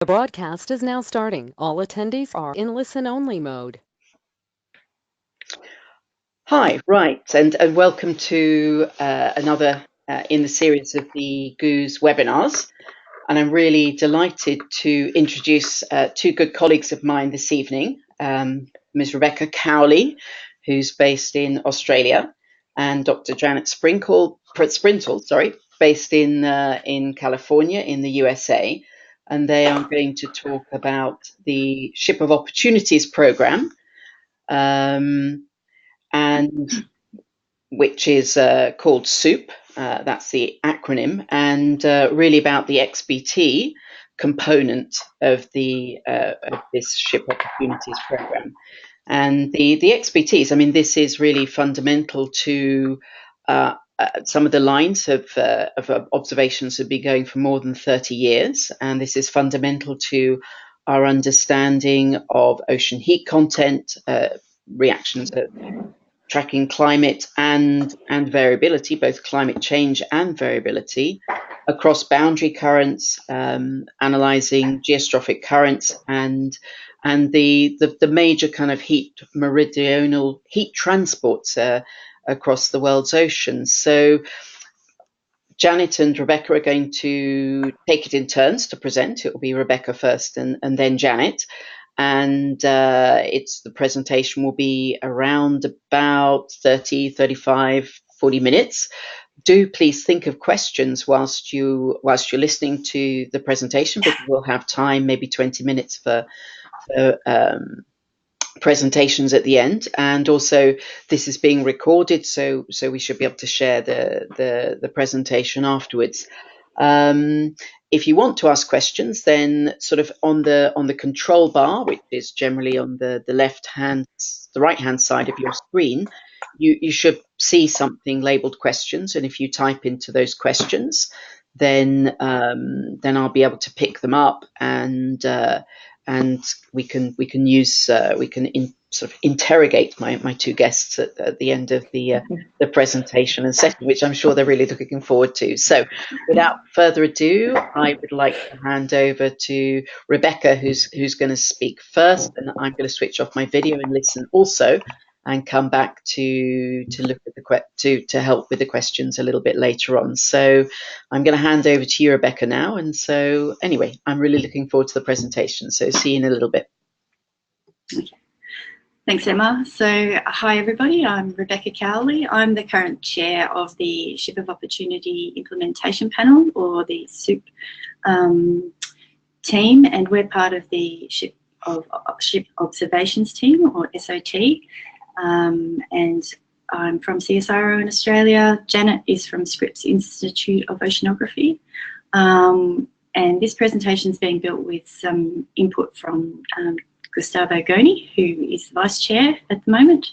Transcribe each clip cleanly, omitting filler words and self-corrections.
The broadcast is now starting. All attendees are in listen-only mode. Hi, right, and welcome to another in the series of the GOOS webinars. And I'm really delighted to introduce two good colleagues of mine this evening, Ms. Rebecca Cowley, who's based in Australia, and Dr. Janet Sprintall, based in California in the USA. And they are going to talk about the Ship of Opportunities program, and which is called SOOP. That's the acronym, and really about the XBT component of this Ship Opportunities program. And the XBTs, I mean, this is really fundamental to some of the lines of observations have been going for more than 30 years, and this is fundamental to our understanding of ocean heat content, reactions of tracking climate and variability, both climate change and variability, across boundary currents, analysing geostrophic currents and the major kind of meridional heat transports across the world's oceans. So Janet and Rebecca are going to take it in turns to present. It will be Rebecca first and then Janet. And the presentation will be around about 30, 35, 40 minutes. Do please think of questions whilst you're listening to the presentation, because we'll have time, maybe 20 minutes for presentations at the end. And also this is being recorded, so we should be able to share the presentation afterwards. If you want to ask questions, then sort of on the control bar, which is generally on the right hand side of your screen, you should see something labeled questions, and if you type into those questions, then I'll be able to pick them up, and we can sort of interrogate my two guests at the end of the presentation and session, which I'm sure they're really looking forward to. So without further ado, I would like to hand over to Rebecca, who's going to speak first, and I'm going to switch off my video and listen also, and come back to look at to help with the questions a little bit later on. So I'm going to hand over to you, Rebecca, now. And so anyway, I'm really looking forward to the presentation. So see you in a little bit. Okay. Thanks, Emma. So hi, everybody. I'm Rebecca Cowley. I'm the current chair of the Ship of Opportunity Implementation Panel, or the SOOP team, and we're part of the Ship Observations team, or SOT. And I'm from CSIRO in Australia. Janet is from Scripps Institute of Oceanography. And this presentation is being built with some input from Gustavo Goni, who is the Vice Chair at the moment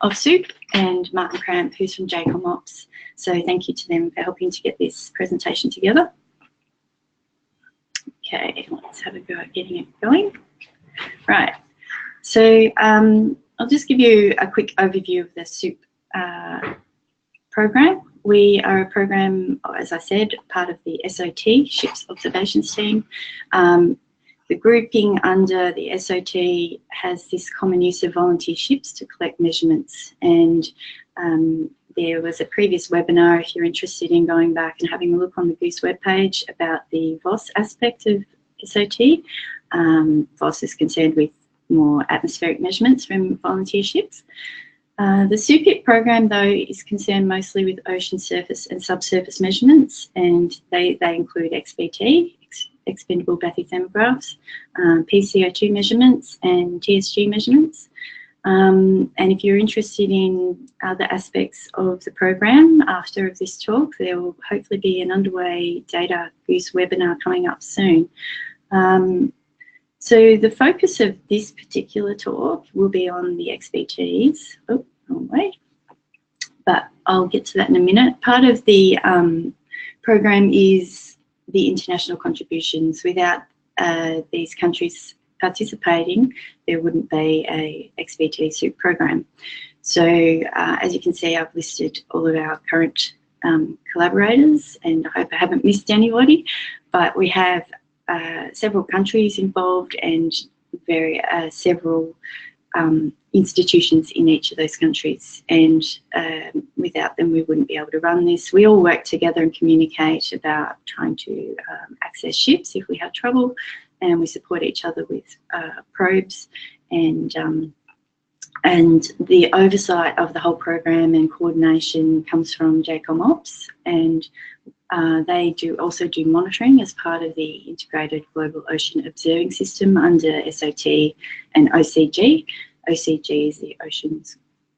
of SOOP, and Martin Cramp, who's from JCOM Ops. So thank you to them for helping to get this presentation together. Okay, let's have a go at getting it going. Right, so I'll just give you a quick overview of the SOOP program. We are a program, as I said, part of the SOT, Ships Observations Team. The grouping under the SOT has this common use of volunteer ships to collect measurements. And there was a previous webinar, if you're interested in going back and having a look on the GOOS webpage, about the VOS aspect of SOT. VOS is concerned with more atmospheric measurements from volunteer ships. The SOOP program, though, is concerned mostly with ocean surface and subsurface measurements, and they include XBT, expendable bathythermographs, PCO2 measurements, and TSG measurements. And if you're interested in other aspects of the program after this talk, there will hopefully be an underway data GOOS webinar coming up soon. So the focus of this particular talk will be on the XBTs. Oh, wrong way. But I'll get to that in a minute. Part of the program is the international contributions. Without these countries participating, there wouldn't be a XBT SOOP program. So as you can see, I've listed all of our current collaborators, and I hope I haven't missed anybody, but we have several countries involved and several institutions in each of those countries, and without them we wouldn't be able to run this. We all work together and communicate about trying to access ships if we have trouble, and we support each other with probes, and the oversight of the whole program and coordination comes from JCOM Ops, and they also do monitoring as part of the Integrated Global Ocean Observing System under SOT and OCG. OCG is the Oceans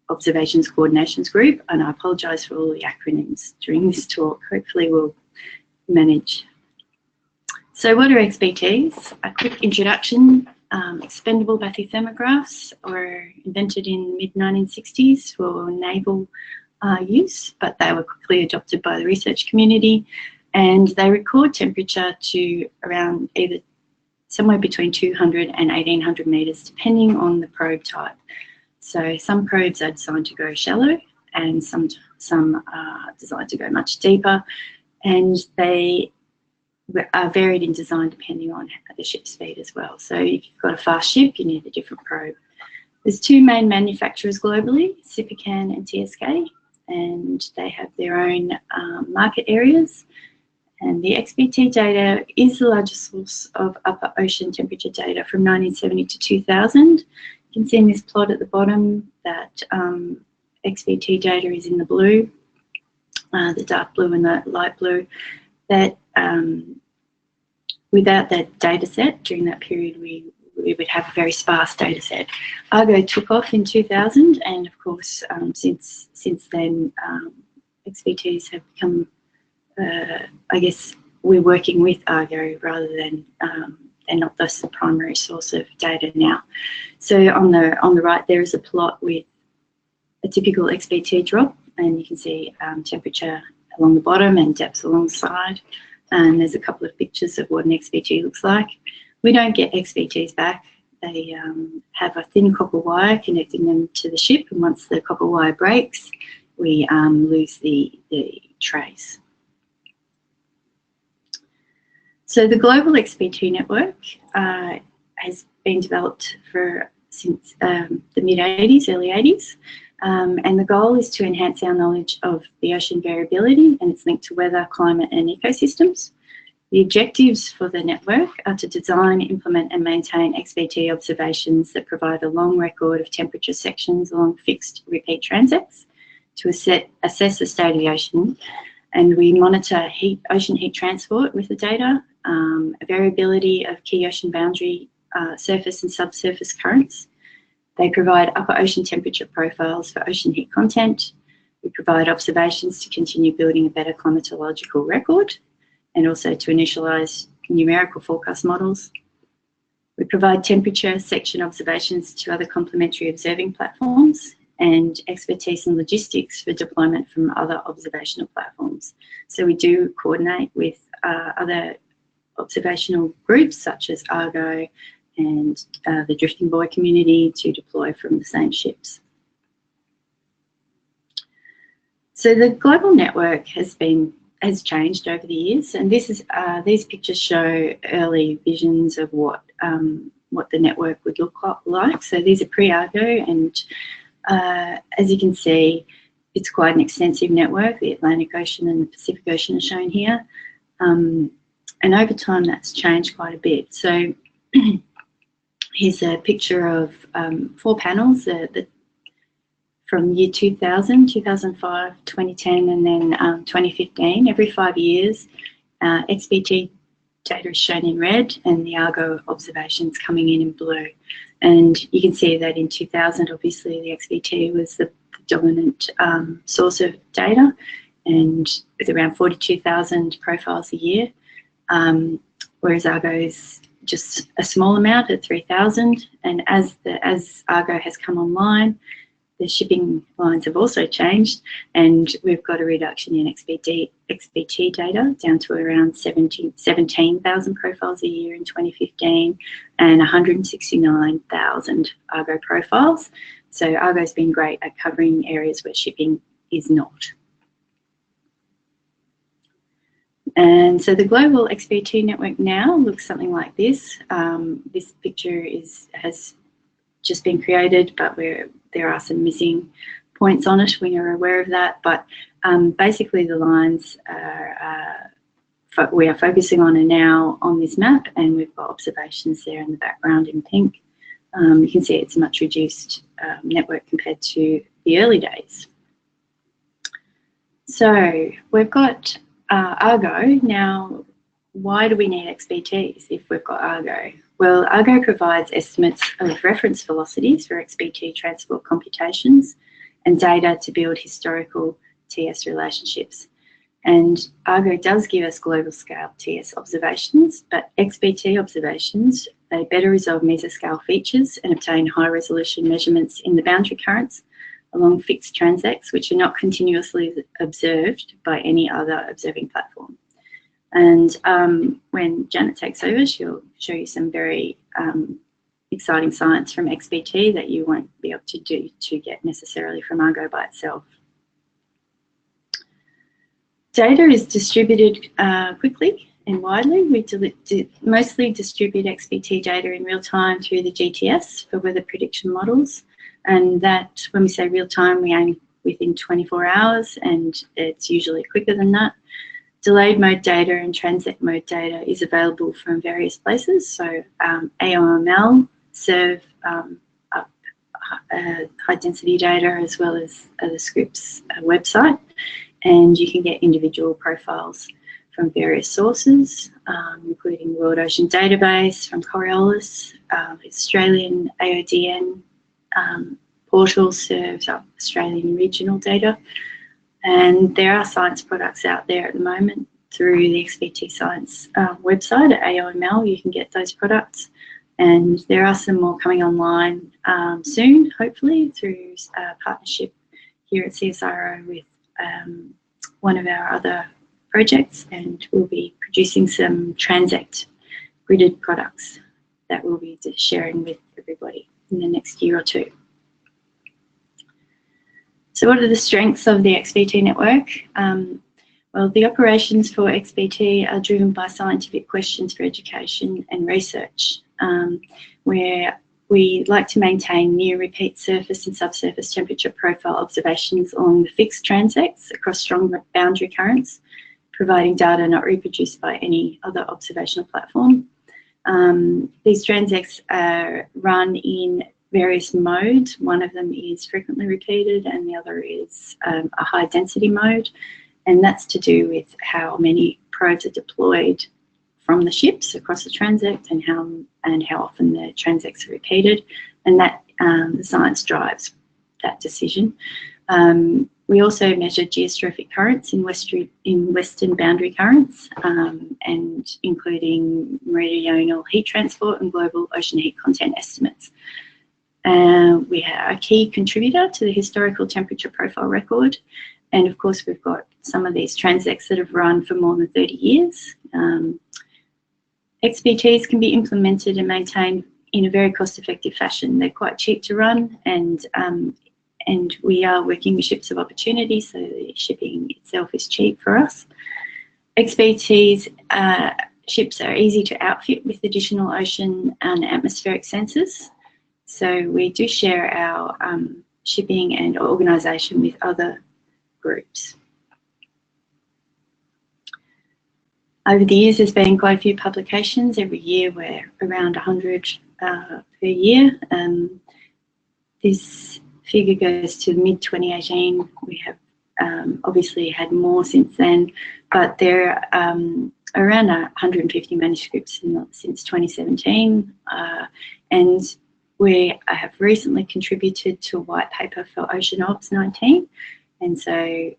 Observations Coordinations Group, and I apologise for all the acronyms during this talk. Hopefully we'll manage. So what are XBTs? A quick introduction. Expendable bathythermographs were invented in the mid-1960s for naval use, but they were quickly adopted by the research community, and they record temperature to around either somewhere between 200 and 1800 metres, depending on the probe type. So some probes are designed to go shallow, and some are designed to go much deeper, and they are varied in design depending on the ship speed as well. So if you've got a fast ship, you need a different probe. There's two main manufacturers globally, Sipican and TSK, and they have their own market areas. And the XBT data is the largest source of upper ocean temperature data from 1970 to 2000. You can see in this plot at the bottom that XBT data is in the blue, the dark blue and the light blue. That without that data set during that period, we would have a very sparse data set. Argo took off in 2000, and of course, since then, XBTs have become, I guess, we're working with Argo rather than they're not the primary source of data now. So on the right there is a plot with a typical XBT drop, and you can see temperature along the bottom and depth along the side. And there's a couple of pictures of what an XBT looks like. We don't get XBTs back. They have a thin copper wire connecting them to the ship, and once the copper wire breaks, we lose the trace. So the Global XBT Network has been developed since the mid-80s, early 80s. And the goal is to enhance our knowledge of the ocean variability and its link to weather, climate and ecosystems. The objectives for the network are to design, implement and maintain XBT observations that provide a long record of temperature sections along fixed repeat transects to assess the state of the ocean. And we monitor ocean heat transport with the data, variability of key ocean boundary surface and subsurface currents. They provide upper ocean temperature profiles for ocean heat content. We provide observations to continue building a better climatological record, and also to initialise numerical forecast models. We provide temperature section observations to other complementary observing platforms, and expertise and logistics for deployment from other observational platforms. So we do coordinate with other observational groups such as Argo and the drifting buoy community to deploy from the same ships. So the global network has changed over the years, and these pictures show early visions of what the network would look like. So these are pre-Argo, and as you can see, it's quite an extensive network. The Atlantic Ocean and the Pacific Ocean are shown here, and over time that's changed quite a bit. So here's a picture of 4 panels from year 2000, 2005, 2010, and then 2015. Every 5 years, XBT data is shown in red and the Argo observations coming in blue. And you can see that in 2000, obviously, the XBT was the dominant source of data, and with around 42,000 profiles a year, whereas Argo is just a small amount at 3,000. And as Argo has come online, the shipping lines have also changed, and we've got a reduction in XBT data down to around 17,000 profiles a year in 2015 and 169,000 Argo profiles. So Argo's been great at covering areas where shipping is not. And so the Global XBT Network now looks something like this. This picture has just been created, but there are some missing points on it. We are aware of that, but basically the lines we are focusing on are now on this map, and we've got observations there in the background in pink. You can see it's a much reduced network compared to the early days. So we've got Argo. Now, why do we need XBTs if we've got Argo? Well, Argo provides estimates of reference velocities for XBT transport computations and data to build historical TS relationships. And Argo does give us global scale TS observations, but XBT observations, they better resolve mesoscale features and obtain high resolution measurements in the boundary currents along fixed transects, which are not continuously observed by any other observing platform. And when Janet takes over, she'll show you some very exciting science from XBT that you won't be able to get necessarily from Argo by itself. Data is distributed quickly and widely. We mostly distribute XBT data in real time through the GTS for weather prediction models. And that, when we say real time, we aim within 24 hours, and it's usually quicker than that. Delayed mode data and transect mode data is available from various places. So AOML serve up high density data as well as the Scripps website, and you can get individual profiles from various sources, including World Ocean Database from Coriolis, Australian AODN portal serves up Australian regional data. And there are science products out there at the moment through the XBT Science website at AOML. You can get those products, and there are some more coming online soon, hopefully through a partnership here at CSIRO with one of our other projects, and we'll be producing some Transect gridded products that we'll be sharing with everybody in the next year or two. So what are the strengths of the XBT network? Well, the operations for XBT are driven by scientific questions for education and research, where we like to maintain near repeat surface and subsurface temperature profile observations along the fixed transects across strong boundary currents, providing data not reproduced by any other observational platform. These transects are run in various modes. One of them is frequently repeated and the other is a high density mode, and that's to do with how many probes are deployed from the ships across the transect and how often the transects are repeated, and that the science drives that decision. We also measure geostrophic currents in western boundary currents, and including meridional heat transport and global ocean heat content estimates. We are a key contributor to the historical temperature profile record, and of course we've got some of these transects that have run for more than 30 years. XBTs can be implemented and maintained in a very cost-effective fashion. They're quite cheap to run, and we are working with ships of opportunity, so the shipping itself is cheap for us. XBTs ships are easy to outfit with additional ocean and atmospheric sensors. So we do share our shipping and organisation with other groups. Over the years, there's been quite a few publications. Every year, we're around 100 per year. This figure goes to mid-2018. We have obviously had more since then, but there are around 150 manuscripts since 2017. And we have recently contributed to a white paper for Ocean Obs 19. And so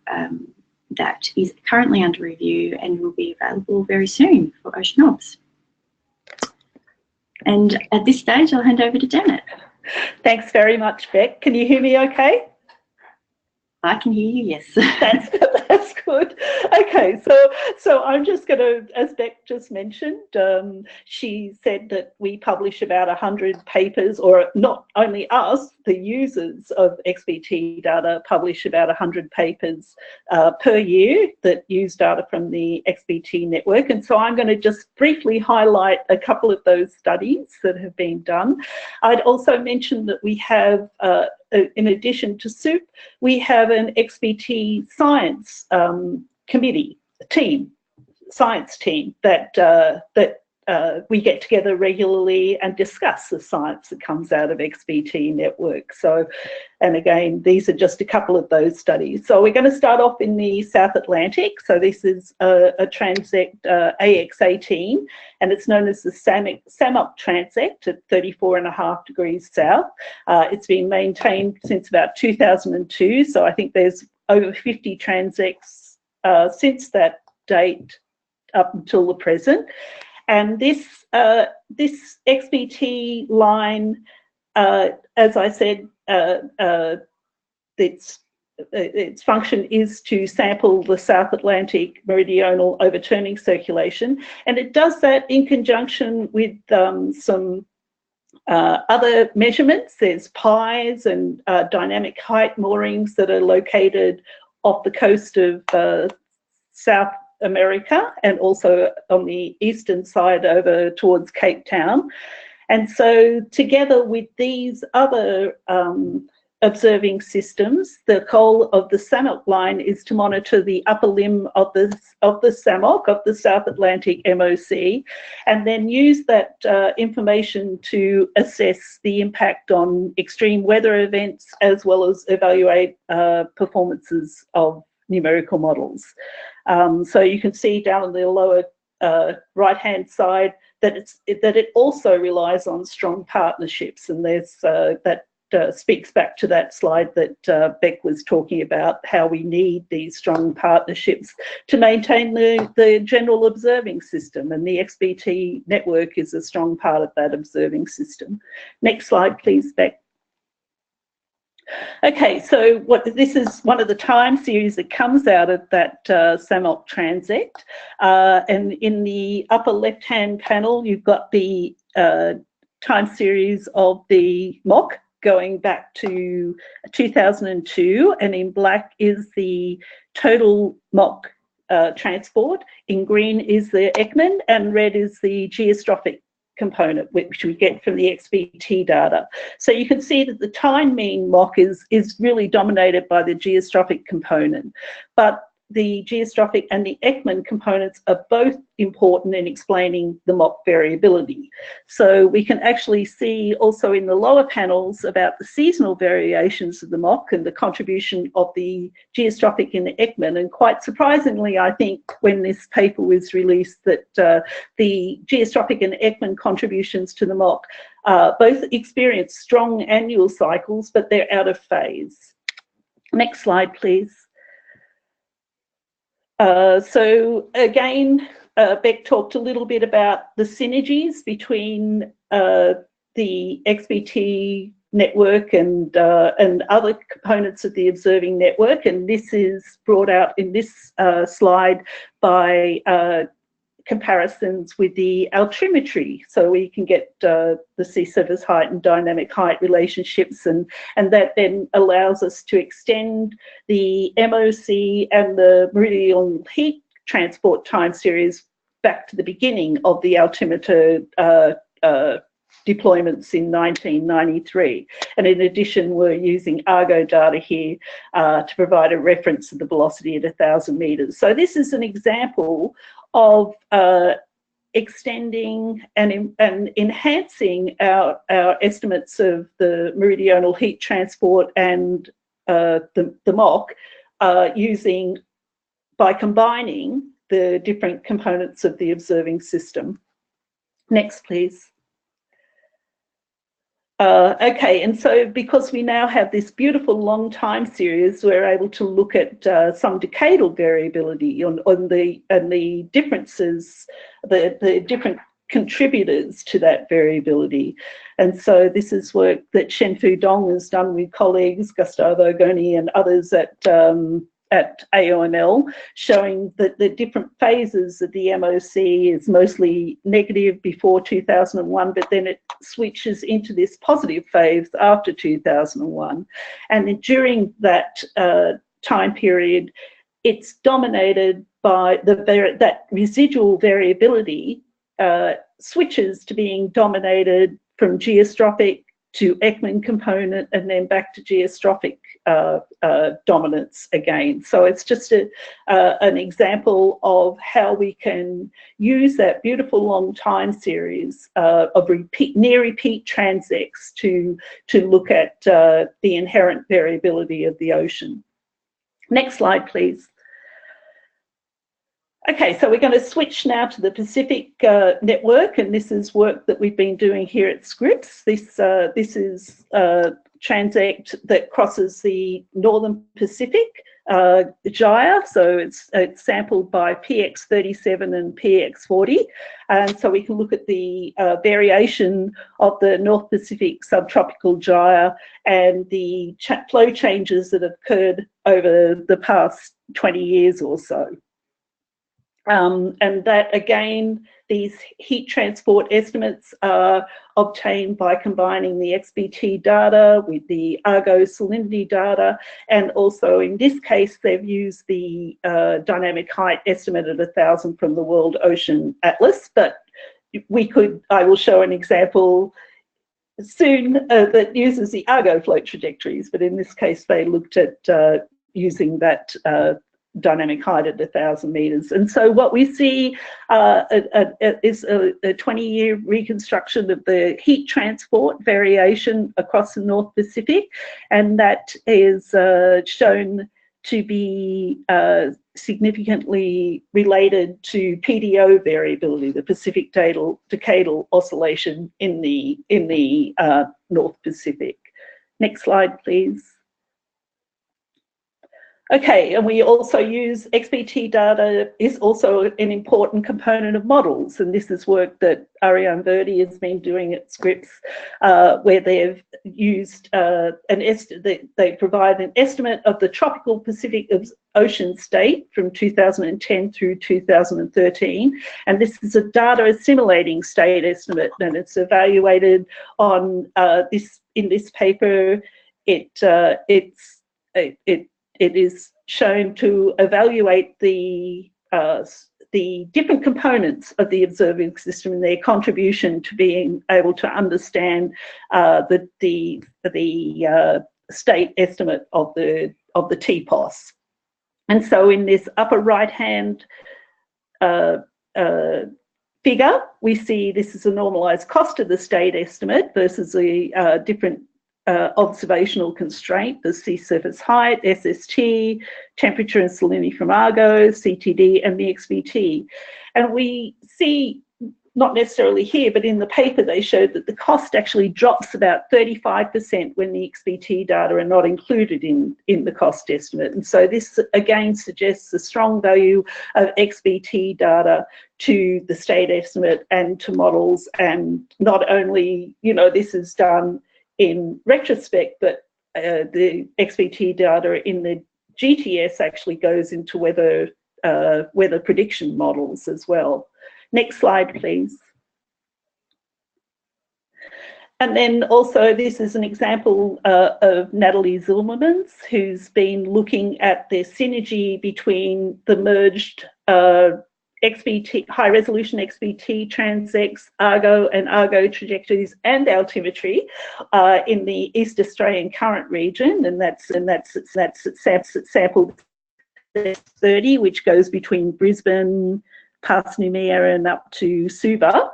that is currently under review and will be available very soon for Ocean Obs. And at this stage, I'll hand over to Janet. Thanks very much, Beck. Can you hear me okay? I can hear you, yes. That's good. Okay, so I'm just going to, as Beck just mentioned, she said that we publish about 100 papers, or not only us, the users of XBT data publish about 100 papers per year that use data from the XBT network. And so I'm going to just briefly highlight a couple of those studies that have been done. I'd also mention that we have, in addition to SOOP, we have an XBT science science team that we get together regularly and discuss the science that comes out of XBT Network. So, and again, these are just a couple of those studies. So we're going to start off in the South Atlantic. So this is a Transect AX18, and it's known as the SAMOC Transect at 34.5 degrees south. It's been maintained since about 2002. So I think there's over 50 transects since that date up until the present. And this XBT line, as I said, its function is to sample the South Atlantic meridional overturning circulation, and it does that in conjunction with some other measurements. There's pies and dynamic height moorings that are located off the coast of South America and also on the eastern side over towards Cape Town. And so together with these other observing systems, the goal of the SAMOC line is to monitor the upper limb of the SAMOC, of the South Atlantic MOC, and then use that information to assess the impact on extreme weather events, as well as evaluate performances of numerical models. So you can see down in the lower right-hand side that it also relies on strong partnerships, and there's that speaks back to that slide that Beck was talking about, how we need these strong partnerships to maintain the general observing system, and the XBT network is a strong part of that observing system. Next slide, please, Beck. Okay, so this is one of the time series that comes out of that SAMOC Transect, and in the upper left-hand panel, you've got the time series of the MOC going back to 2002, and in black is the total MOC transport. In green is the Ekman, and red is the geostrophic component, which we get from the XBT data. So you can see that the time mean MOC is really dominated by the geostrophic component, but the geostrophic and the Ekman components are both important in explaining the MOC variability. So we can actually see also in the lower panels about the seasonal variations of the MOC and the contribution of the geostrophic in the Ekman. And quite surprisingly, I think when this paper was released, that the geostrophic and Ekman contributions to the MOC both experience strong annual cycles, but they're out of phase. Next slide, please. So again, Beck talked a little bit about the synergies between the XBT network and other components of the observing network, and this is brought out in this slide by comparisons with the altimetry, so we can get the sea surface height and dynamic height relationships, and that then allows us to extend the MOC and the meridional heat transport time series back to the beginning of the altimeter deployments in 1993. And in addition, we're using Argo data here to provide a reference of the velocity at 1,000 meters. So this is an example of extending and enhancing our estimates of the meridional heat transport and the MOC by combining the different components of the observing system. Next, please. Okay, and so because we now have this beautiful long time series, we're able to look at some decadal variability on the differences, the different contributors to that variability. And so this is work that Shenfu Dong has done with colleagues, Gustavo Goni and others at AOML, showing that the different phases of the MOC is mostly negative before 2001, but then it switches into this positive phase after 2001. And then during that time period, it's dominated by that residual variability switches to being dominated from geostrophic to Ekman component and then back to geostrophic dominance again. So it's just an example of how we can use that beautiful long time series of near repeat transects to look at the inherent variability of the ocean. Next slide, please. Okay, so we're going to switch now to the Pacific network, and this is work that we've been doing here at Scripps. This is Transect that crosses the Northern Pacific gyre, so it's sampled by PX37 and PX40, and so we can look at the variation of the North Pacific subtropical gyre and the flow changes that have occurred over the past 20 years or so. And that, again, these heat transport estimates are obtained by combining the XBT data with the Argo salinity data, and also in this case they've used the dynamic height estimate at 1,000 from the World Ocean Atlas. But I will show an example soon that uses the Argo float trajectories, but in this case they looked at using that dynamic height at 1,000 meters. And so what we see is a 20-year reconstruction of the heat transport variation across the North Pacific, and that is shown to be significantly related to PDO variability, the Pacific decadal oscillation in the North Pacific. Next slide, please. Okay, and we also use XBT data is also an important component of models, and this is work that Ariane Verdi has been doing at Scripps, where they've used they provide an estimate of the tropical Pacific Ocean state from 2010 through 2013, and this is a data assimilating state estimate, and it's evaluated on in this paper. It is shown to evaluate the different components of the observing system and their contribution to being able to understand the state estimate of the TPOS. And so in this upper right-hand figure, we see this is a normalized cost of the state estimate versus a different observational constraint, the sea surface height, SST, temperature and salinity from Argo, CTD, and the XBT. And we see, not necessarily here, but in the paper they showed that the cost actually drops about 35% when the XBT data are not included in the cost estimate. And so this again suggests a strong value of XBT data to the state estimate and to models, and not only, this is done in retrospect, but the XBT data in the GTS actually goes into weather prediction models as well. Next slide, please. And then also this is an example of Natalie Zilmermans, who's been looking at the synergy between the merged XBT, high resolution XBT transects, Argo and Argo trajectories, and altimetry in the East Australian Current region, and that's sampled 30, which goes between Brisbane, past Noumea and up to Suva.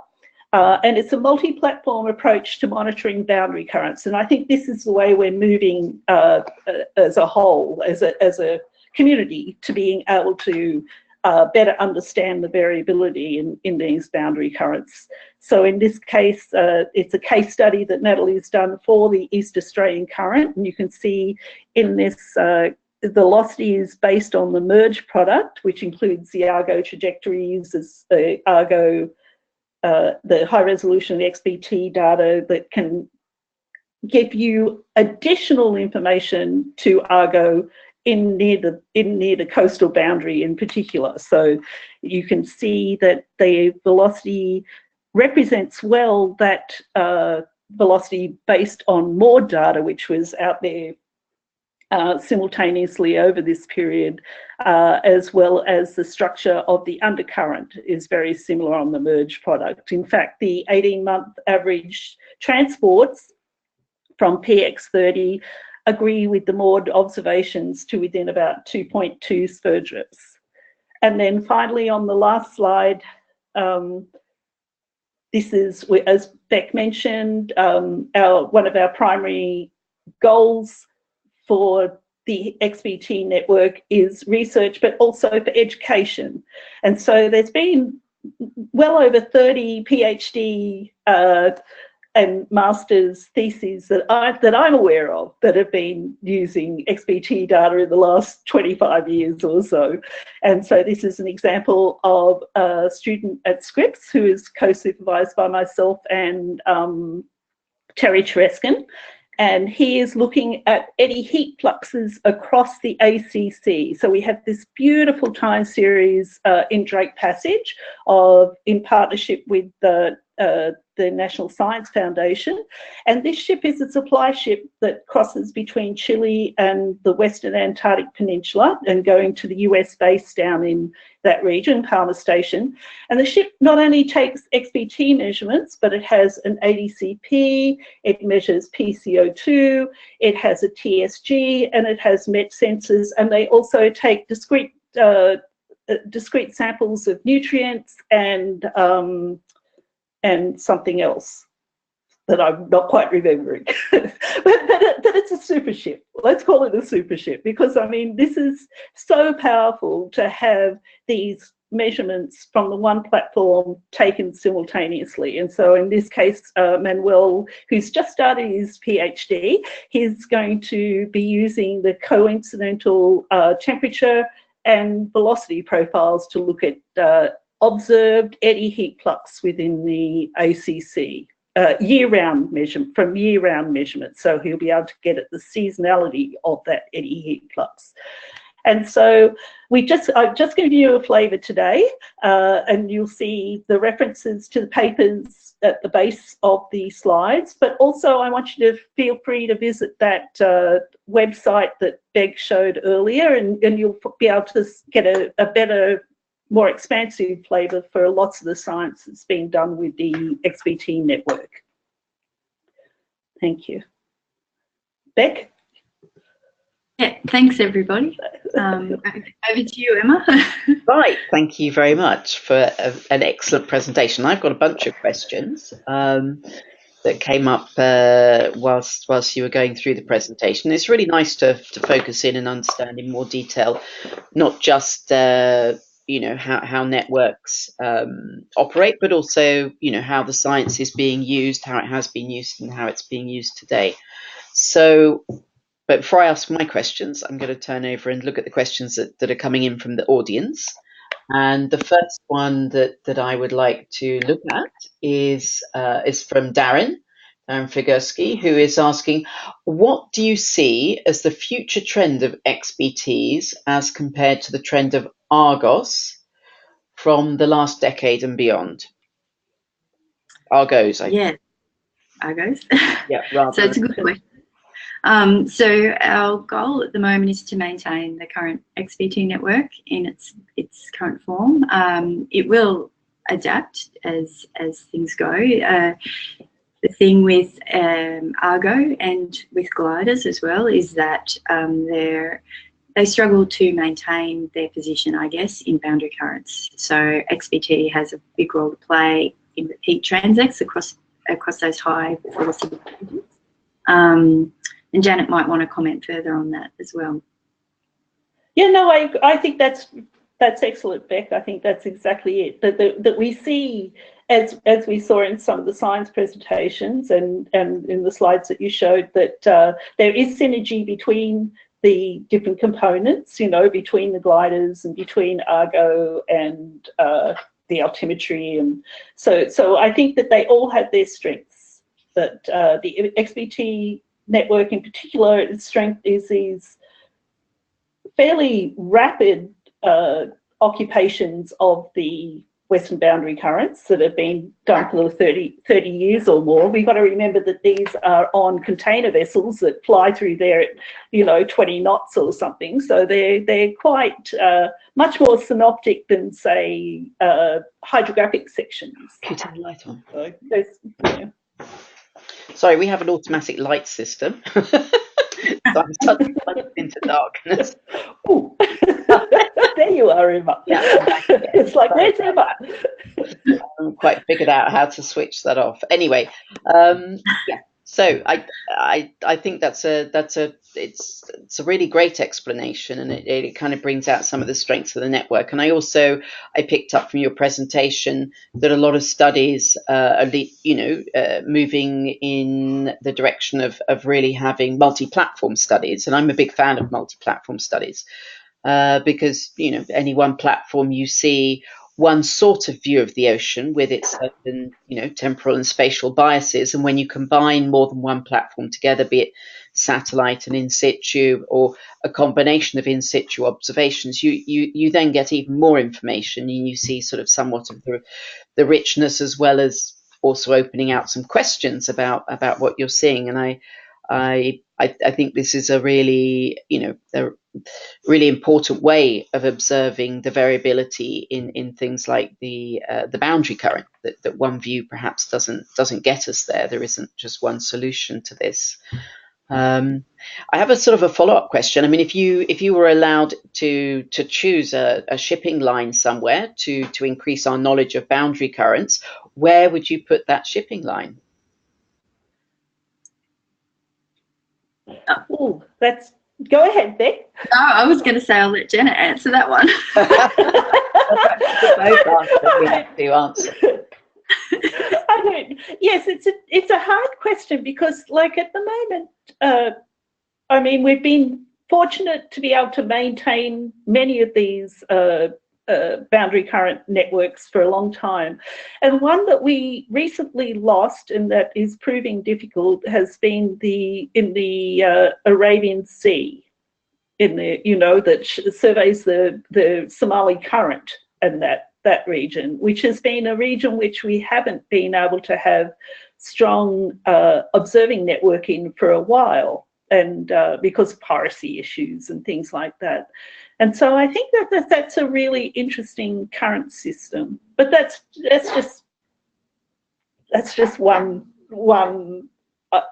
And it's a multi-platform approach to monitoring boundary currents, and I think this is the way we're moving as a whole, as a community, to being able to better understand the variability in these boundary currents. So in this case, it's a case study that Natalie's done for the East Australian Current, and you can see in this the velocity is based on the merged product, which includes the Argo trajectories, as the Argo the high resolution XBT data that can give you additional information to Argo in near the coastal boundary in particular. So you can see that the velocity represents well that velocity based on more data which was out there simultaneously over this period, as well as the structure of the undercurrent is very similar on the merged product. In fact, the 18-month average transports from PX30 agree with the moored observations to within about 2.2 spur drifts. And then finally on the last slide, this is, as Beck mentioned, one of our primary goals for the XBT network is research, but also for education. And so there's been well over 30 PhD and master's theses that I'm aware of that have been using XBT data in the last 25 years or so. And so this is an example of a student at Scripps who is co-supervised by myself and Terry Tereskin. And he is looking at eddy heat fluxes across the ACC. So we have this beautiful time series in Drake Passage in partnership with the National Science Foundation. And this ship is a supply ship that crosses between Chile and the Western Antarctic Peninsula and going to the US base down in that region, Palmer Station. And the ship not only takes XBT measurements, but it has an ADCP, it measures PCO2, it has a TSG, and it has MET sensors, and they also take discrete samples of nutrients and something else that I'm not quite remembering. but it's a super ship. Let's call it a super ship, because I mean, this is so powerful to have these measurements from the one platform taken simultaneously. And so in this case, Manuel, who's just started his PhD, he's going to be using the coincidental temperature and velocity profiles to look at observed eddy heat flux within the ACC, year-round measurements. So he'll be able to get at the seasonality of that eddy heat flux. And so I've just given you a flavour today, and you'll see the references to the papers at the base of the slides. But also I want you to feel free to visit that website that Beg showed earlier, and you'll be able to get a better, more expansive flavour for lots of the science that's being done with the XBT network. Thank you. Beck? Yeah, thanks everybody. Over to you, Emma. Right, thank you very much for an excellent presentation. I've got a bunch of questions that came up whilst you were going through the presentation. It's really nice to focus in and understand in more detail, not just how networks operate, but also how the science is being used, how it has been used, and how it's being used today. So, but before I ask my questions, I'm going to turn over and look at the questions that are coming in from the audience. And the first one that I would like to look at is from Darren Figurski, who is asking, what do you see as the future trend of XBTs as compared to the trend of Argos from the last decade and beyond? Argos, I think. Argos. Yeah, rather. So it's a good question. So our goal at the moment is to maintain the current XBT network in its current form. It will adapt as things go. The thing with Argo and with gliders as well is that they struggle to maintain their position, I guess, in boundary currents. So XBT has a big role to play in the heat transects across those high velocity ranges. And Janet might want to comment further on that as well. Yeah, no, I think that's excellent, Beck. I think that's exactly it. That we see, as we saw in some of the science presentations and in the slides that you showed, that there is synergy between the different components, between the gliders and between Argo and the altimetry, and so I think that they all have their strengths. But the XBT network in particular, its strength is these fairly rapid occupations of the western boundary currents that have been done for 30 years or more. We've got to remember that these are on container vessels that fly through there at 20 knots or something. So they're quite much more synoptic than, say, hydrographic sections. Can you turn the light on? So there's, Sorry, we have an automatic light system. So I'm suddenly plunged into darkness. Ooh. There you are, Emma. Yeah, it's like, where's Emma? I haven't quite figured out how to switch that off. Anyway, yeah. So I think it's a really great explanation, and it kind of brings out some of the strengths of the network. And I picked up from your presentation that a lot of studies are moving in the direction of really having multi-platform studies, and I'm a big fan of multi-platform studies because any one platform you see one sort of view of the ocean with its certain, temporal and spatial biases. And when you combine more than one platform together, be it satellite and in situ or a combination of in situ observations, you then get even more information, and you see sort of somewhat of the richness, as well as also opening out some questions about what you're seeing. And I think this is a really, a really important way of observing the variability in things like the boundary current. That one view perhaps doesn't get us there. There isn't just one solution to this. I have a sort of a follow-up question. I mean, if you were allowed to choose a shipping line somewhere to increase our knowledge of boundary currents, where would you put that shipping line? Oh, go ahead, Beck. Oh, I was going to say I'll let Janet answer that one. We have to answer. Yes, it's a hard question because, like, at the moment, I mean, we've been fortunate to be able to maintain many of these boundary current networks for a long time, and one that we recently lost and that is proving difficult has been in the Arabian Sea, that surveys the Somali current and that region, which has been a region which we haven't been able to have strong observing network in for a while, and because of piracy issues and things like that. And so I think that's a really interesting current system. But that's just one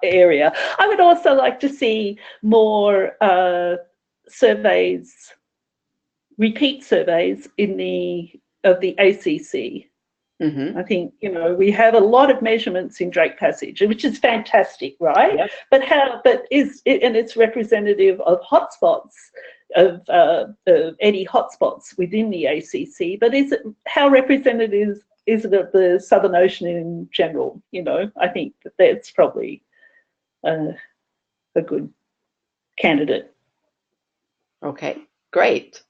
area. I would also like to see more surveys, repeat surveys of the ACC. Mm-hmm. I think, we have a lot of measurements in Drake Passage, which is fantastic, right? Yep. But it's representative of hotspots, of Eddy hotspots within the ACC. But how representative is it of the Southern Ocean in general? I think that's probably a good candidate. Okay, great.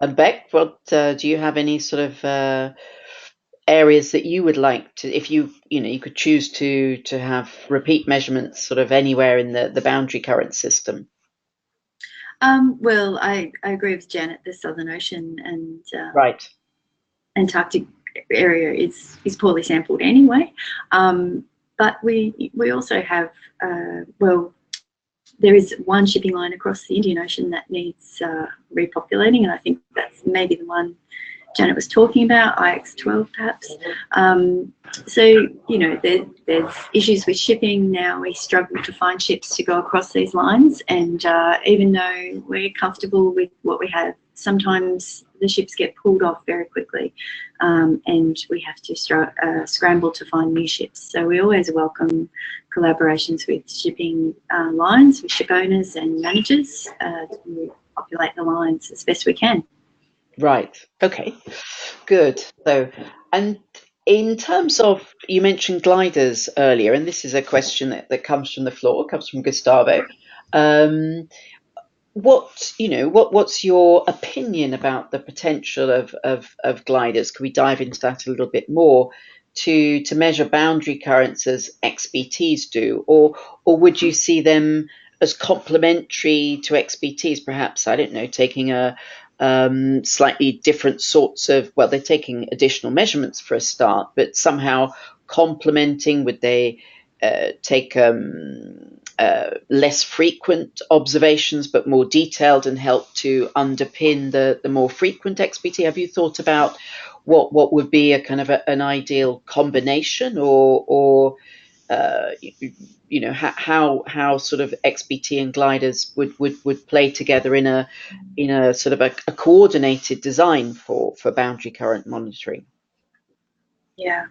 And Beck, do you have any sort of areas that you would like to, if you could choose to have repeat measurements sort of anywhere in the boundary current system? Well, I agree with Janet. The Southern Ocean and right. Antarctic area is poorly sampled anyway. But we also have there is one shipping line across the Indian Ocean that needs repopulating, and I think that's maybe the one Janet was talking about, IX-12 perhaps. So, there's issues with shipping now. We struggle to find ships to go across these lines, and even though we're comfortable with what we have, sometimes the ships get pulled off very quickly, and we have to scramble to find new ships. So we always welcome collaborations with shipping lines, with ship owners and managers to populate the lines as best we can. Right. Okay. Good. So, and in terms of, you mentioned gliders earlier, and this is a question that comes from the floor, comes from Gustavo. what's your opinion about the potential of gliders? Can we dive into that a little bit more to measure boundary currents as XBTs do, or would you see them as complementary to XBTs? Perhaps, I don't know, taking a slightly different sorts of, well, they're taking additional measurements for a start, but somehow complementing. Would they take less frequent observations but more detailed and help to underpin the more frequent XBT? Have you thought about what would be a kind of an ideal combination, or how sort of XBT and gliders would play together in a sort of a coordinated design for boundary current monitoring? Yeah.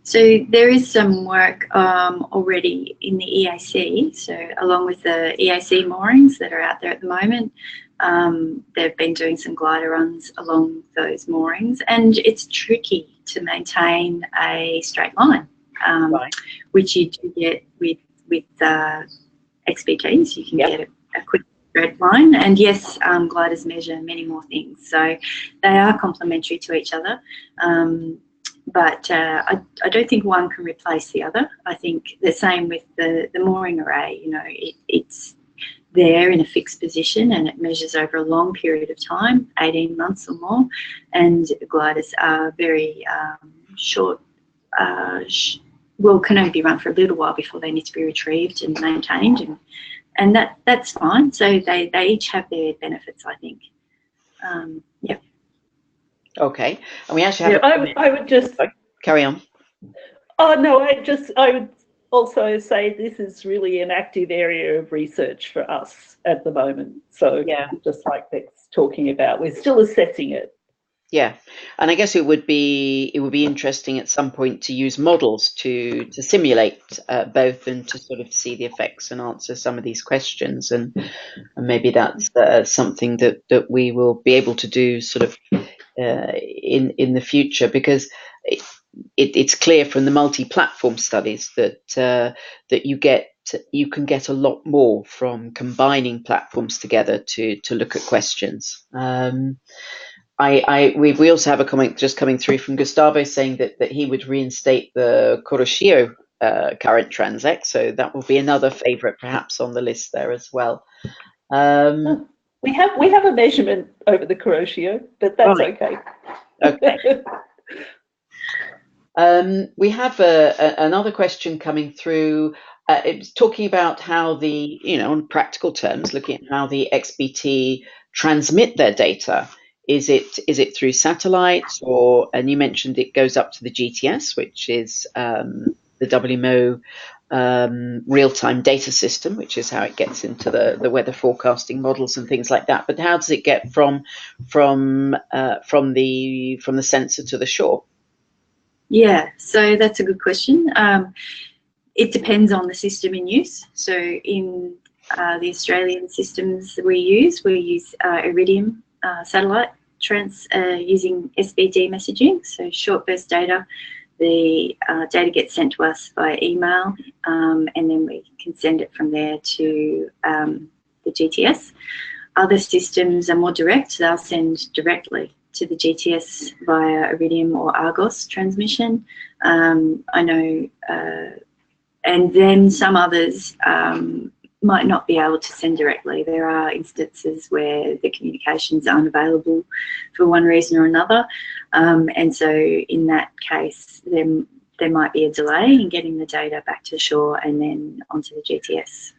So there is some work already in the EAC. So along with the EAC moorings that are out there at the moment, they've been doing some glider runs along those moorings, and it's tricky to maintain a straight line, Right. which you do get with XBTs. You can Yep. get a quick straight line, and yes, gliders measure many more things. So they are complementary to each other. But I don't think one can replace the other. I think the same with the mooring array. It's there in a fixed position and it measures over a long period of time, 18 months or more. And gliders are very short, can only be run for a little while before they need to be retrieved and maintained. And that's fine. So they each have their benefits, I think. Yeah. Okay, and we actually have. I would just carry on. Oh no, I would also say this is really an active area of research for us at the moment. So Yeah. just like Beck's talking about, we're still assessing it. Yeah, and I guess it would be interesting at some point to use models to simulate both and to sort of see the effects and answer some of these questions, and maybe that's something that we will be able to do sort of in the future, because it's clear from the multi-platform studies that you can get a lot more from combining platforms together to look at questions. We also have a comment just coming through from Gustavo saying that he would reinstate the Kuroshio current Transect, so that will be another favourite perhaps on the list there as well. We have a measurement over the Kuroshio, but that's Right. okay. Okay. We have another question coming through. It's talking about how in practical terms, looking at how the XBT transmit their data. Is it through satellites, and you mentioned it goes up to the GTS, which is the WMO real-time data system, which is how it gets into the weather forecasting models and things like that. But how does it get from the sensor to the shore? Yeah, so that's a good question. It depends on the system in use. So in the Australian systems we use Iridium satellite using SBT messaging, so short burst data. The data gets sent to us by email, and then we can send it from there to the GTS. Other systems are more direct. They'll send directly to the GTS via Iridium or Argos transmission. I know, and then some others might not be able to send directly. There are instances where the communications aren't available for one reason or another, and so in that case there might be a delay in getting the data back to shore and then onto the GTS,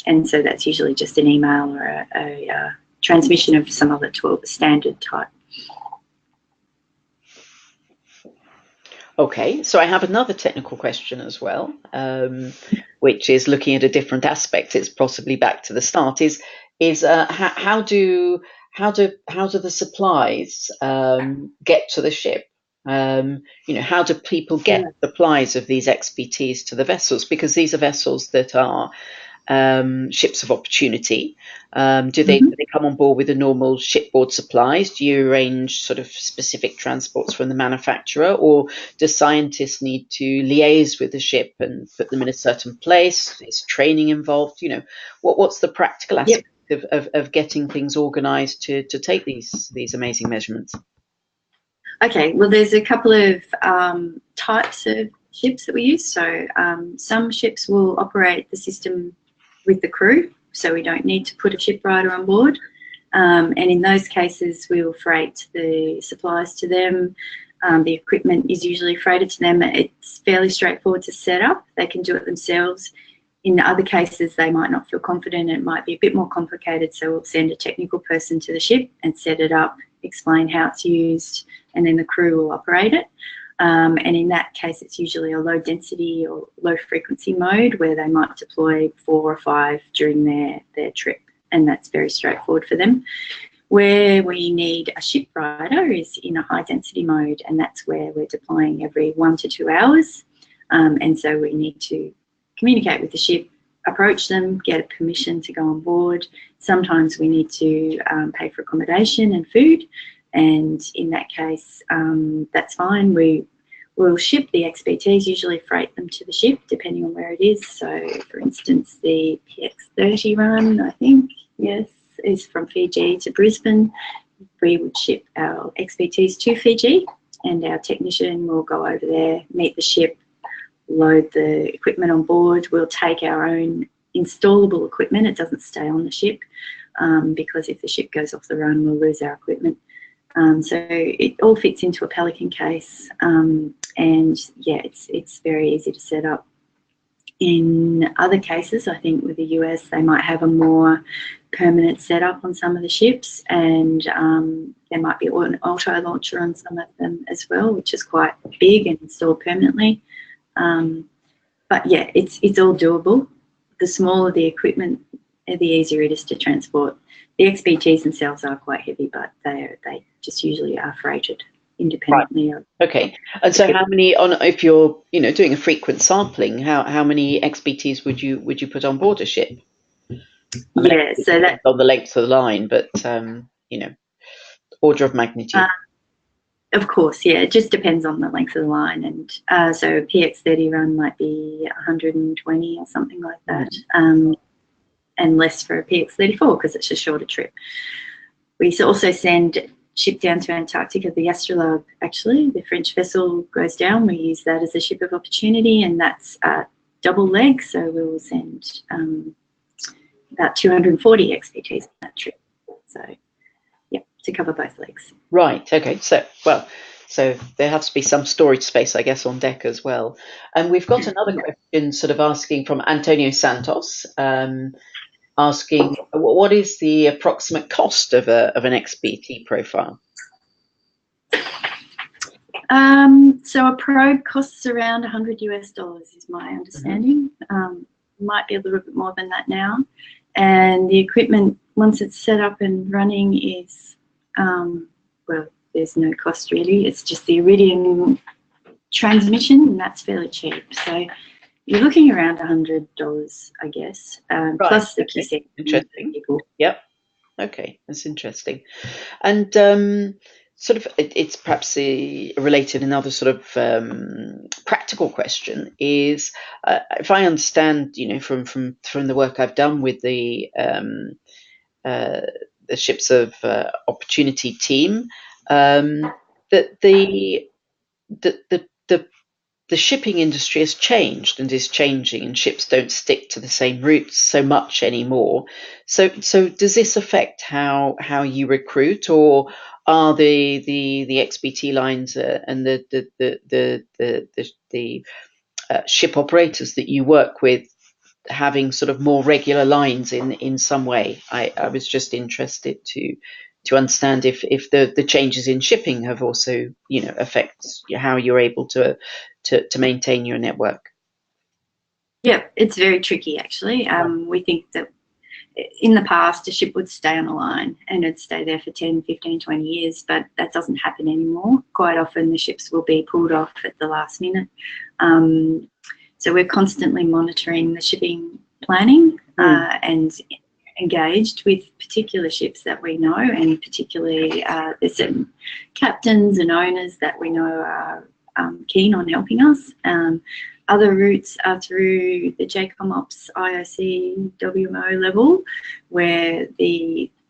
and so that's usually just an email or a transmission of some other standard type. Okay, so I have another technical question as well, which is looking at a different aspect. It's possibly back to the start. Is how do the supplies get to the ship? How do people get supplies of these XBTs to the vessels? Because these are vessels that are ships of opportunity. Do they come on board with the normal shipboard supplies? Do you arrange sort of specific transports from the manufacturer, or do scientists need to liaise with the ship and put them in a certain place? Is training involved? What's the practical aspect of getting things organised to take these amazing measurements? Okay, well, there's a couple of types of ships that we use. So some ships will operate the system with the crew, so we don't need to put a shipwrighter on board. And in those cases, we will freight the supplies to them. The equipment is usually freighted to them. It's fairly straightforward to set up. They can do it themselves. In other cases, they might not feel confident. It might be a bit more complicated, so we'll send a technical person to the ship and set it up, explain how it's used, and then the crew will operate it. And in that case, it's usually a low density or low frequency mode where they might deploy 4 or 5 during their trip, and that's very straightforward for them. Where we need a shipwrighter is in a high density mode, and that's where we're deploying every 1 to 2 hours. And so we need to communicate with the ship, approach them, get a permission to go on board. Sometimes we need to pay for accommodation and food, and in that case, that's fine. We'll ship the XBTs, usually freight them to the ship depending on where it is. So for instance, the PX30 run, I think, yes, is from Fiji to Brisbane. We would ship our XBTs to Fiji, and our technician will go over there, meet the ship, load the equipment on board. We'll take our own installable equipment. It doesn't stay on the ship because if the ship goes off the run, we'll lose our equipment. So it all fits into a Pelican case, and yeah, it's very easy to set up. In other cases, I think with the US, they might have a more permanent setup on some of the ships, and there might be an auto launcher on some of them as well, which is quite big and installed permanently. But yeah, it's all doable. The smaller the equipment, the easier it is to transport. The XBTs themselves are quite heavy, but they just usually are freighted independently. Right. Okay. And so how many, if you're doing a frequent sampling, how many XBTs would you put on board a ship? Yeah, so that on the length of the line, but order of magnitude. Of course, yeah, it just depends on the length of the line, and so a PX30 run might be 120 or something like that, and less for a PX34 because it's a shorter trip. We also send ship down to Antarctica, the Astrolabe, actually, the French vessel goes down. We use that as a ship of opportunity, and that's double leg, so we will send about 240 XBTs on that trip. So, yeah, to cover both legs. Right, okay, so there has to be some storage space, I guess, on deck as well. And we've got another question sort of asking from Antonio Santos, asking what is the approximate cost of an XBT profile? So a probe costs around $100 is my understanding. Might be a little bit more than that now. And the equipment, once it's set up and running, is, well, there's no cost really. It's just the Iridium transmission, and that's fairly cheap. So you're looking around $100, I guess, right. Plus the key. Interesting. Yep. Okay, that's interesting. And sort of, it's perhaps related. Another sort of practical question is, if I understand, from the work I've done with the Ships of Opportunity team, that the shipping industry has changed and is changing, and ships don't stick to the same routes so much anymore. So does this affect how you recruit, or are the XBT lines and the ship operators that you work with having sort of more regular lines in some way? I was just interested to understand if the changes in shipping have also affect how you're able to maintain your network. Yeah, it's very tricky actually. We think that in the past a ship would stay on a line and it'd stay there for 10, 15, 20 years, but that doesn't happen anymore. Quite often the ships will be pulled off at the last minute. So we're constantly monitoring the shipping planning and engaged with particular ships that we know, and particularly there's certain captains and owners that we know are keen on helping us. Other routes are through the JCOMOPS IOC WMO level, where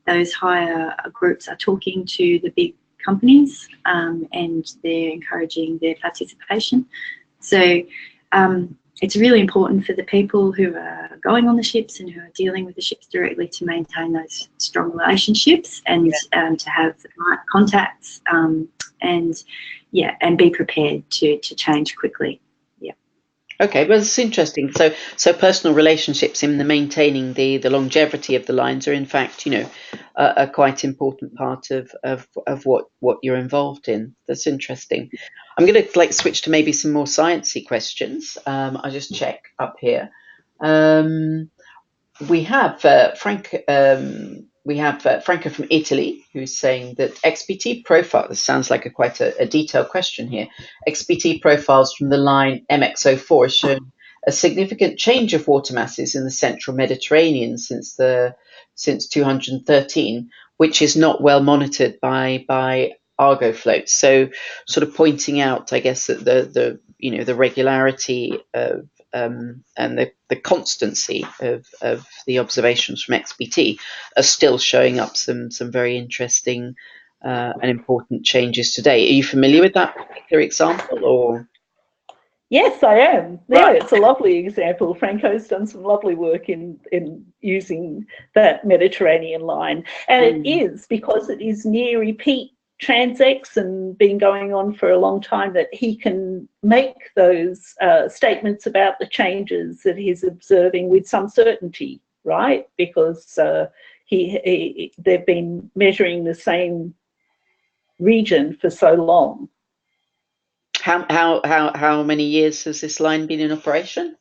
those higher groups are talking to the big companies and they're encouraging their participation. So it's really important for the people who are going on the ships and who are dealing with the ships directly to maintain those strong relationships and to have the right contacts and be prepared to change quickly. Okay, well, it's interesting. So personal relationships in the maintaining the longevity of the lines are, in fact, a quite important part of what you're involved in. That's interesting. I'm going to switch to maybe some more sciencey questions. I'll just check up here. We have Frank. We have Franco from Italy, who's saying that XBT profile, this sounds like quite a detailed question here, XBT profiles from the line MX04 show a significant change of water masses in the central Mediterranean since 213, which is not well monitored by Argo floats. So sort of pointing out, I guess, that the regularity of and the constancy of the observations from XBT are still showing up some very interesting and important changes today. Are you familiar with that particular example, or? Yes, I am. Right. Yeah, it's a lovely example. Franco's done some lovely work in using that Mediterranean line, and it is because it is near repeat transects and been going on for a long time that he can make those statements about the changes that he's observing with some certainty, right? Because they've been measuring the same region for so long. How many years has this line been in operation,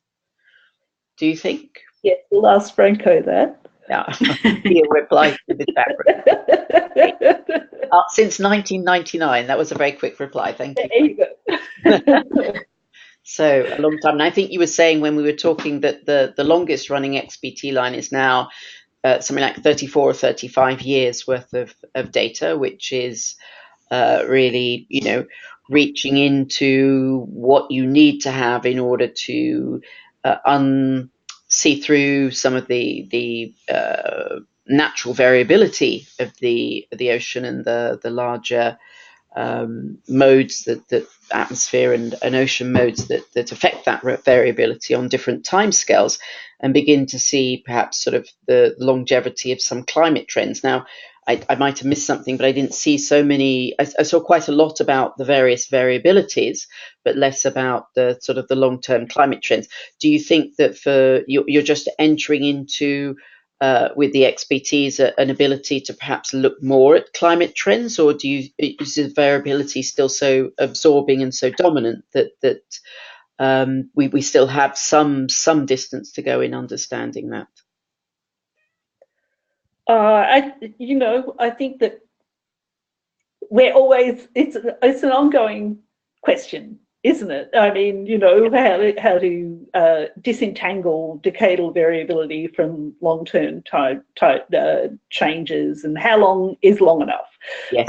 do you think? Yes, we'll ask Franco that. Yeah, he'll reply to this background. Since 1999. That was a very quick reply. Thank you. There you go. So a long time. And I think you were saying when we were talking that the longest running XBT line is now something like 34 or 35 years worth of data, which is really, reaching into what you need to have in order to see through some of the natural variability of the ocean and the larger modes that atmosphere and ocean modes that affect that variability on different timescales, and begin to see perhaps sort of the longevity of some climate trends. Now, I might have missed something, but I didn't see so many. I saw quite a lot about the various variabilities, but less about the sort of the long-term climate trends. Do you think that you're just entering into with the XBTs an ability to perhaps look more at climate trends, or is the variability still so absorbing and so dominant that we still have some distance to go in understanding that? I think that we're always, it's an ongoing question, isn't it? I mean, how to disentangle decadal variability from long-term type changes, and how long is long enough. Yes.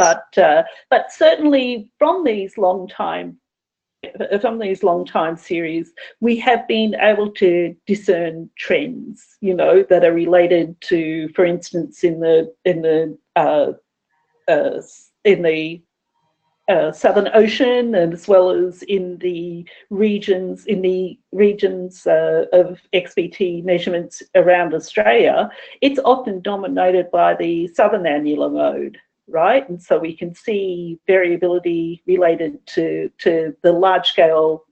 But certainly from these long time series, we have been able to discern trends, that are related to, for instance, in the Southern Ocean, and as well as in the regions of XBT measurements around Australia. It's often dominated by the southern annular mode, right? And so we can see variability related to the large scale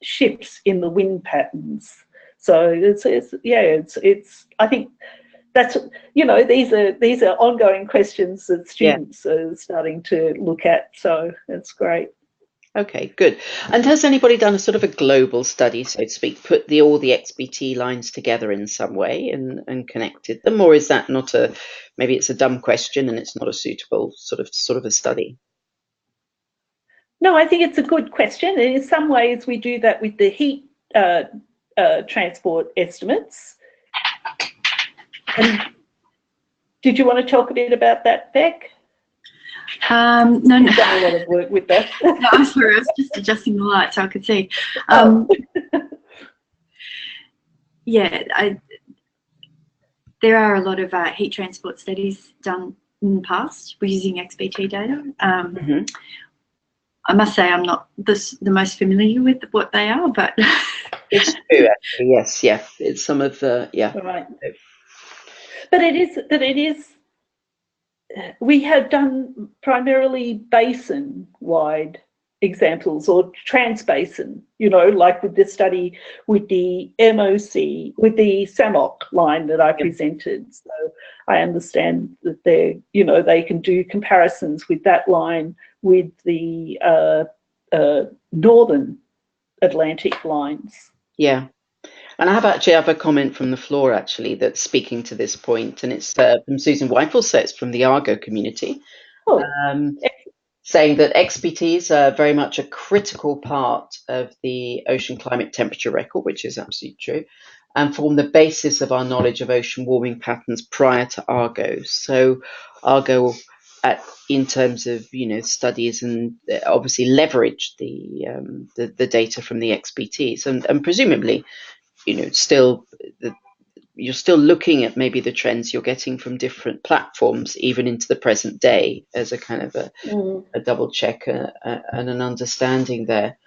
shifts in the wind patterns. So it's I think that's, these are ongoing questions that students are starting to look at. So that's great. Okay, good. And has anybody done a sort of a global study, so to speak, put all the XBT lines together in some way and connected them, or is that not maybe it's a dumb question and it's not a suitable sort of a study? No, I think it's a good question. And in some ways we do that with the heat transport estimates. And did you want to talk a bit about that, Beck? No. You've done a lot of work with that. No, I'm sorry, I was just adjusting the light so I could see. Yeah, there are a lot of heat transport studies done in the past using XBT data. I must say I'm not the most familiar with what they are, but it's true actually. Yes, yeah, it's some of the Right. But it is. We have done primarily basin-wide examples or transbasin, like with the study with the MOC, with the SAMOC line that I presented. So I understand that they can do comparisons with that line with the Northern Atlantic lines. Yeah. And I have a comment from the floor actually that's speaking to this point, and it's from Susan Whitefield, so it's from the Argo community, saying that XBTs are very much a critical part of the ocean climate temperature record, which is absolutely true, and form the basis of our knowledge of ocean warming patterns prior to Argo. So Argo, in terms of studies, and obviously leverage the data from the XBTs, and presumably you're still looking at maybe the trends you're getting from different platforms, even into the present day, as a kind of a double check and an understanding there.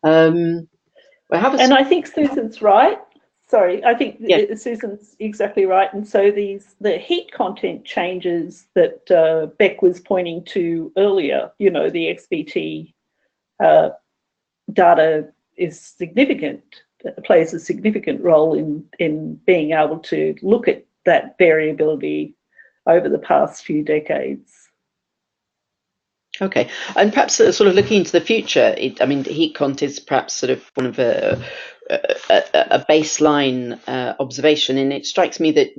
And I think Susan's right. Sorry, I think Susan's exactly right. And so the heat content changes that Beck was pointing to earlier, the XBT data is significant. Plays a significant role in being able to look at that variability over the past few decades. Okay, and perhaps sort of looking into the future, heat content is perhaps sort of one of a baseline observation, and it strikes me that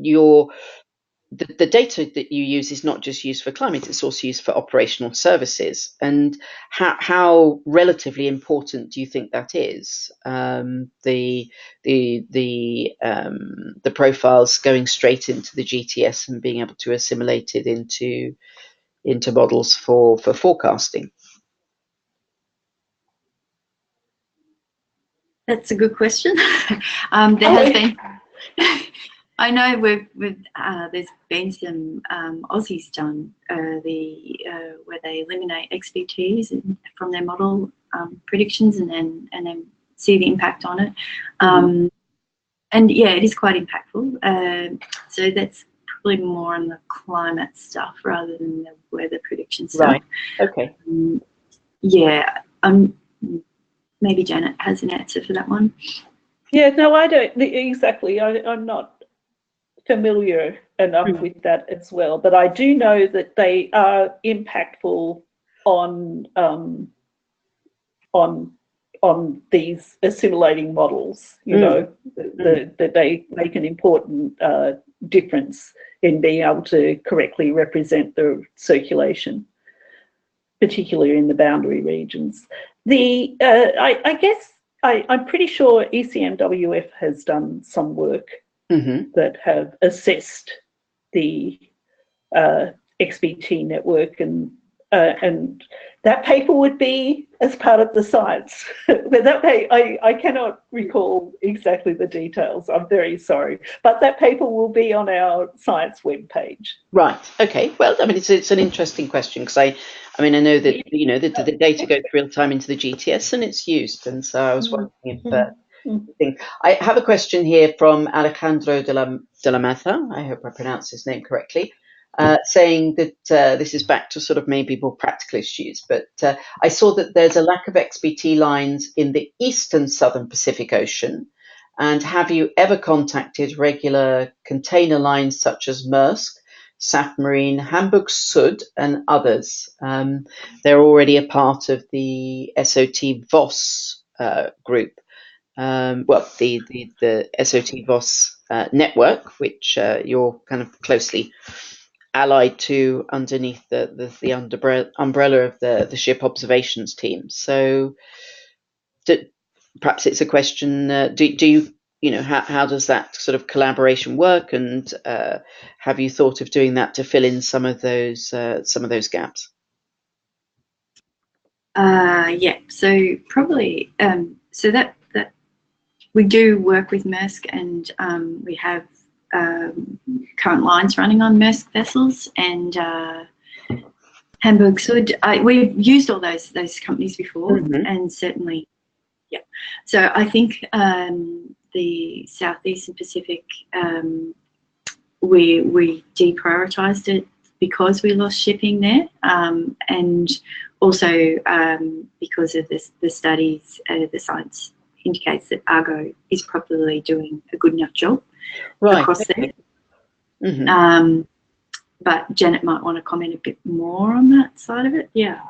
the data that you use is not just used for climate; it's also used for operational services. And how relatively important do you think that is? The profiles going straight into the GTS and being able to assimilate it into models for forecasting. That's a good question. There has been. I know there's been some Aussies done where they eliminate XBTs from their model predictions and then see the impact on it. And yeah, it is quite impactful. So that's probably more on the climate stuff rather than the weather prediction stuff. Right. Okay. Maybe Janet has an answer for that one. Yeah, no, I don't exactly. I'm not familiar enough with that as well, but I do know that they are impactful on these assimilating models. That they make an important difference in being able to correctly represent the circulation, particularly in the boundary regions. I guess I'm pretty sure ECMWF has done some work that have assessed the XBT network, and that paper would be as part of the science. But I cannot recall exactly the details. I'm very sorry, but that paper will be on our science webpage. Right. Okay. Well, it's an interesting question because I know that the data goes real time into the GTS and it's used, and so I was wondering if. I have a question here from Alejandro de la Maza, I hope I pronounced his name correctly, saying that this is back to sort of maybe more practical issues, but I saw that there's a lack of XBT lines in the eastern southern Pacific Ocean. And have you ever contacted regular container lines such as Maersk, Safmarine, Hamburg Sud, and others? They're already a part of the SOT VOS group. The SOT VOS network, which you're kind of closely allied to underneath the umbrella of the ship observations team. So perhaps it's a question, do you, how does that sort of collaboration work, and have you thought of doing that to fill in some of those gaps? Yeah, so probably, so that we do work with Maersk, and we have current lines running on Maersk vessels, and Hamburg Sud. We've used all those companies before, and certainly, yeah. So I think the Southeastern Pacific, we deprioritised it because we lost shipping there, and also because of the studies, the science indicates that Argo is probably doing a good enough job across there. But Janet might want to comment a bit more on that side of it. Yeah.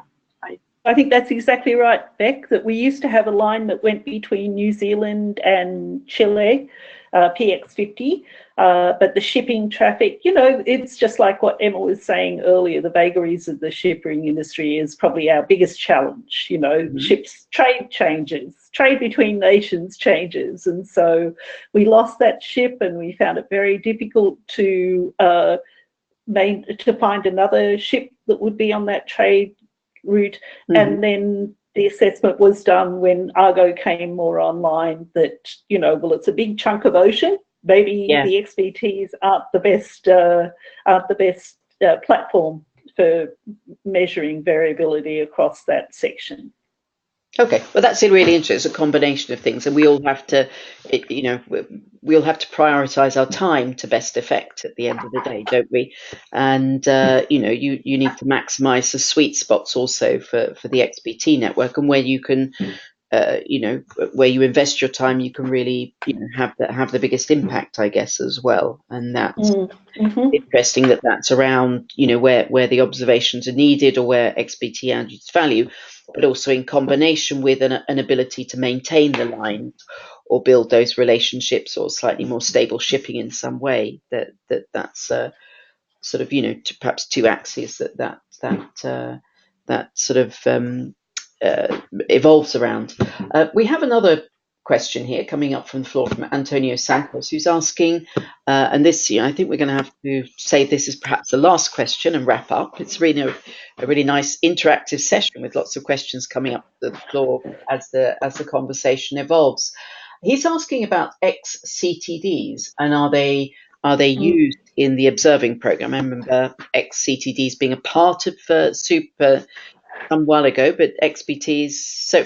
I think that's exactly right, Beck, that we used to have a line that went between New Zealand and Chile, PX50, but the shipping traffic, you know, it's just like what Emma was saying earlier, the vagaries of the shipping industry is probably our biggest challenge. You know, ships trade changes, trade between nations changes, and so we lost that ship, and we found it very difficult to find another ship that would be on that trade route. And then the assessment was done when Argo came more online that, you know, well, it's a big chunk of ocean. Maybe the XBTs aren't the best platform for measuring variability across that section. Okay, well, that's really interesting. It's a combination of things, and we all have to, you know, we all have to prioritise our time to best effect at the end of the day, don't we? And you know, you need to maximise the sweet spots also for the XBT network, and where you can, you know, where you invest your time, you can really, you know, have the biggest impact, I guess, as well. And that's interesting that that's around, you know, where the observations are needed or where XBT adds its value, but also in combination with an ability to maintain the line or build those relationships or slightly more stable shipping in some way. That's sort of, you know, perhaps two axes that sort of evolves around. We have another question here coming up from the floor from Antonio Santos, who's asking, and this, you know, I think we're going to have to say this is perhaps the last question and wrap up. It's really a really nice interactive session with lots of questions coming up to the floor as the conversation evolves. He's asking about XCTDs, and are they used in the observing program? I remember XCTDs being a part of SOOP some while ago, but XBTs.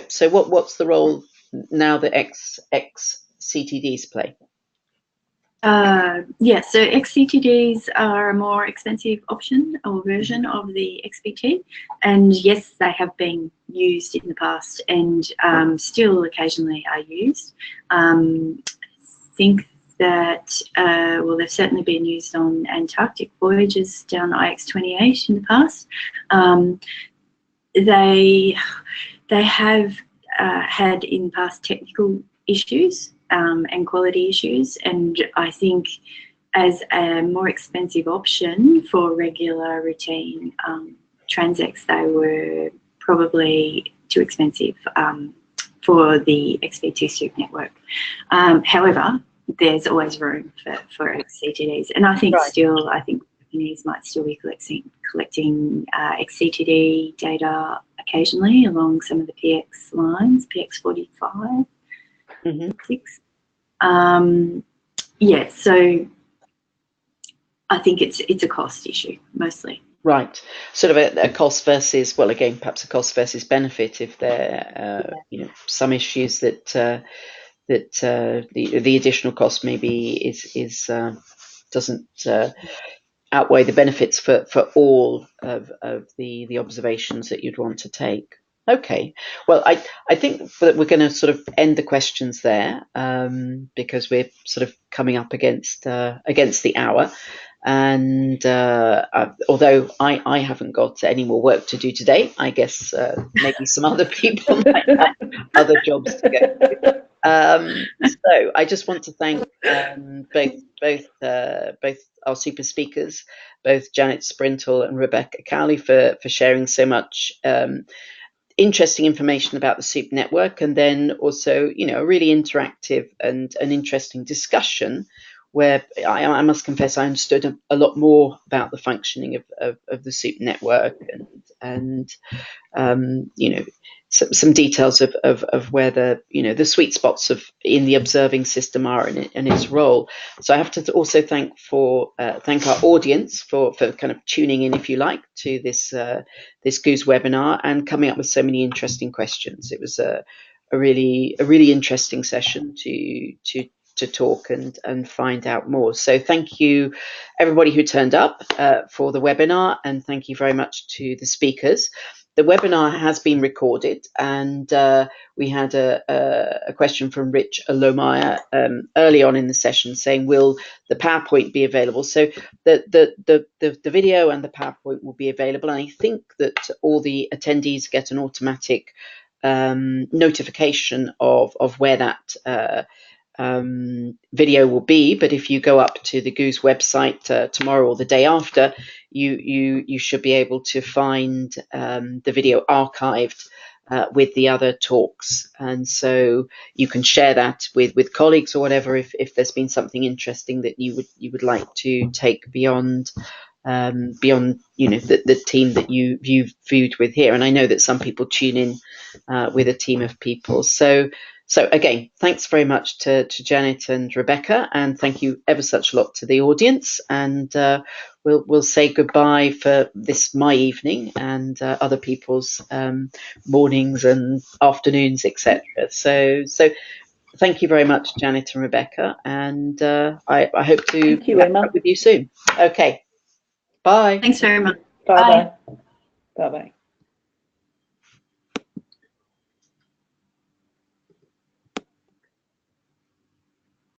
So what's the role now that XCTDs play? Yeah, so XCTDs are a more expensive option or version of the XBT, and yes, they have been used in the past and still occasionally are used. I think that, well, they've certainly been used on Antarctic voyages down IX-28 in the past. They have had in the past technical issues and quality issues, and I think as a more expensive option for regular routine transects, they were probably too expensive for the XBT SOOP network. However, there's always room for XCTDs, and I think still, I think companies might still be collecting XCTD data occasionally along some of the PX lines, PX45, 6. Yeah, so I think it's a cost issue mostly. Right, sort of a cost versus, well, again, perhaps a cost versus benefit. If there, you know, some issues that the additional cost maybe doesn't outweigh the benefits for all of the observations that you'd want to take. Okay, well, I think that we're going to sort of end the questions there because we're sort of coming up against the hour. And although I haven't got any more work to do today, I guess maybe some other people might have other jobs to go to. So I just want to thank both our super speakers, both Janet Sprintall and Rebecca Cowley, for sharing so much interesting information about the SOOP network, and then also, you know, a really interactive and an interesting discussion where I must confess I understood a lot more about the functioning of the SOOP network and some details of where the sweet spots in the observing system are and its role. So I have to also thank our audience for kind of tuning in, if you like, to this GOOS webinar and coming up with so many interesting questions. It was a really interesting session to talk and find out more. So thank you everybody who turned up for the webinar, and thank you very much to the speakers. The webinar has been recorded, and we had a question from Rich Alomaya early on in the session saying, will the PowerPoint be available? So the video and the PowerPoint will be available, and I think that all the attendees get an automatic notification of where that video will be. But if you go up to the GOOS website tomorrow or the day after, you should be able to find the video archived with the other talks, and so you can share that with colleagues or whatever if there's been something interesting that you would like to take beyond the team that you've viewed with here. And I know that some people tune in with a team of people. So again, thanks very much to Janet and Rebecca, and thank you ever such a lot to the audience. And we'll say goodbye for my evening and other people's mornings and afternoons, etc. So thank you very much, Janet and Rebecca, and I hope to catch up with you soon. Okay, bye. Thanks very much. Bye. Bye.